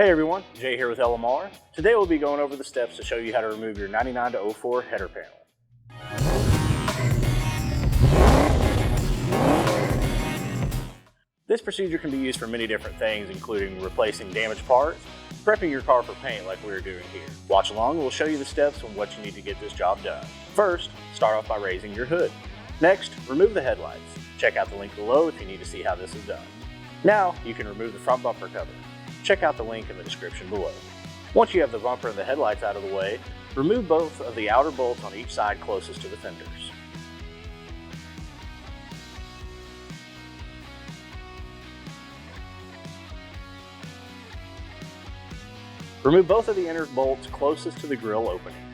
Hey everyone, Jay here with LMR. Today we'll be going over the steps to show you how to remove your 99 to 04 header panel. This procedure can be used for many different things, including replacing damaged parts, prepping your car for paint like we're doing here. Watch along and we'll show you the steps on what you need to get this job done. First, start off by raising your hood. Next, remove the headlights. Check out the link below if you need to see how this is done. Now, you can remove the front bumper cover. Check out the link in the description below. Once you have the bumper and the headlights out of the way, remove both of the outer bolts on each side closest to the fenders. Remove both of the inner bolts closest to the grille opening.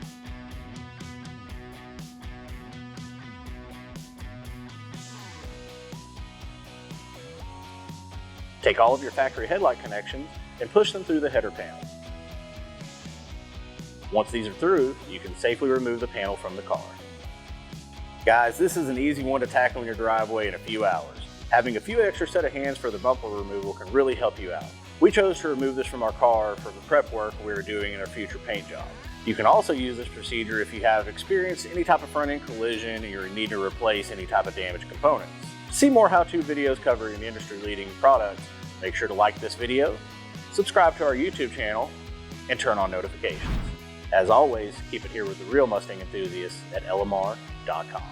Take all of your factory headlight connections and push them through the header panel. Once these are through, you can safely remove the panel from the car. Guys, this is an easy one to tackle in your driveway in a few hours. Having a few extra set of hands for the bumper removal can really help you out. We chose to remove this from our car for the prep work we were doing in our future paint job. You can also use this procedure if you have experienced any type of front-end collision and you're needing to replace any type of damaged components. To see more how-to videos covering industry-leading products, make sure to like this video, subscribe to our YouTube channel, and turn on notifications. As always, keep it here with the real Mustang enthusiasts at LMR.com.